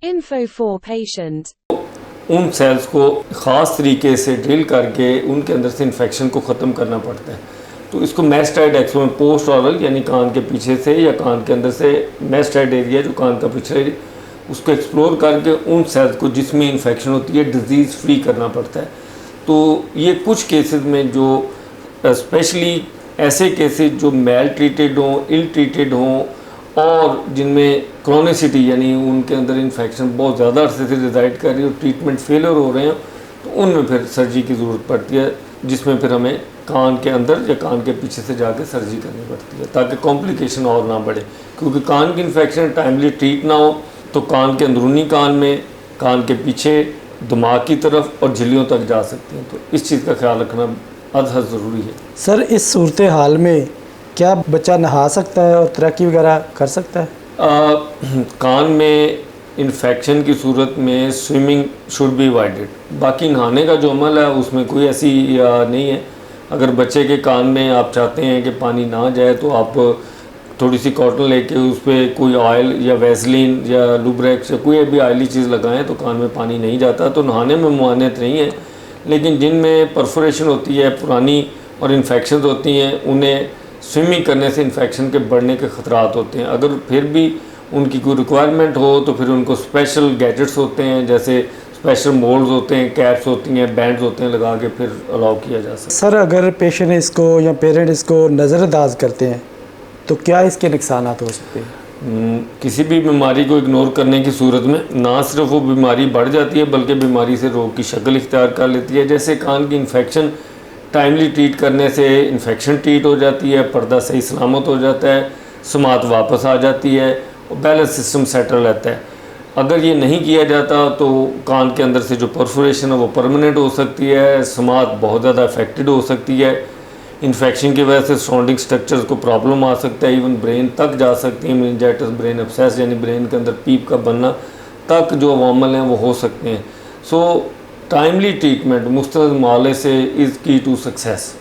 Info for patient. उन sales को ख़ास तरीके से ड्रिल करके उनके अंदर से इन्फेक्शन को ख़त्म करना पड़ता है। तो इसको मैस्टाइड एक्सपोन पोस्ट ऑरल यानी कान के पीछे से या कान के अंदर से मैस्टाइड एरिया जो कान का पिछले उसको एक्सप्लोर करके उन सेल्स को जिसमें इन्फेक्शन होती है डिजीज़ फ्री करना पड़ता है। तो ये कुछ केसेस में जो स्पेशली ऐसे केसेस जो मेल ट्रीटेड हों, इल ट्रीटेड हों और जिनमें क्रोनिसिटी यानी उनके अंदर इन्फेक्शन बहुत ज़्यादा अरसे से रिजाइड कर रही है और ट्रीटमेंट फेलियर हो रहे हैं, तो उनमें फिर सर्जरी की ज़रूरत पड़ती है, जिसमें फिर हमें कान के अंदर या कान के पीछे से जाके सर्जरी करनी पड़ती है ताकि कॉम्प्लिकेशन और ना बढ़े। क्योंकि कान की इन्फेक्शन टाइमली ट्रीट ना हो तो कान के अंदरूनी कान में, कान के पीछे, दिमाग की तरफ और झिल्लियों तक जा सकती हैं। तो इस चीज़ का ख्याल रखना अद हद ज़रूरी है। सर, इस सूरत हाल में क्या बच्चा नहा सकता है और तैराकी वगैरह कर सकता है? कान में इन्फेक्शन की सूरत में स्विमिंग शुड बी अवॉइडेड। बाकी नहाने का जो अमल है उसमें कोई ऐसी नहीं है। अगर बच्चे के कान में आप चाहते हैं कि पानी ना जाए तो आप थोड़ी सी कॉटन लेके उस पर कोई ऑयल या वैसलीन या लुब्रेक्स या कोई भी ऑयली चीज़ लगाएं तो कान में पानी नहीं जाता। तो नहाने में मुआनियत नहीं है, लेकिन जिनमें परफोरेशन होती है पुरानी और इन्फेक्शन होती हैं उन्हें स्विमिंग करने से इन्फेक्शन के बढ़ने के ख़तरात होते हैं। अगर फिर भी उनकी कोई रिक्वायरमेंट हो तो फिर उनको स्पेशल गैजेट्स होते हैं, जैसे स्पेशल मोल्ड्स होते हैं, कैप्स होती हैं, बैंड्स होते हैं, लगा के फिर अलाउ किया जा सकता है। सर, अगर पेशेंट इसको या पेरेंट इसको नज़रअंदाज करते हैं तो क्या इसके नुकसान हो सकते हैं? किसी भी बीमारी को इग्नोर करने की सूरत में ना सिर्फ वो बीमारी बढ़ जाती है बल्कि बीमारी से रोग की शक्ल इख्तियार कर लेती है। जैसे कान की इन्फेक्शन टाइमली ट्रीट करने से इन्फेक्शन ट्रीट हो जाती है, पर्दा सही सलामत हो जाता है, समात वापस आ जाती है और बैलेंस सिस्टम सेटल रहता है। अगर ये नहीं किया जाता तो कान के अंदर से जो परफोरेशन है वो परमानेंट हो सकती है, समात बहुत ज़्यादा अफेक्टेड हो सकती है, इन्फेक्शन की वजह से सराउंडिंग स्ट्रक्चर्स को प्रॉब्लम आ सकता है, इवन ब्रेन तक जा सकती है। मेनिंजाइटिस, ब्रेन एब्सेस यानी ब्रेन के अंदर पीप का बनना तक जो अवामल हैं वो हो सकते हैं। सो टाइमली ट्रीटमेंट मुस्तंद मुआवजे से इज़ की टू सक्सेस।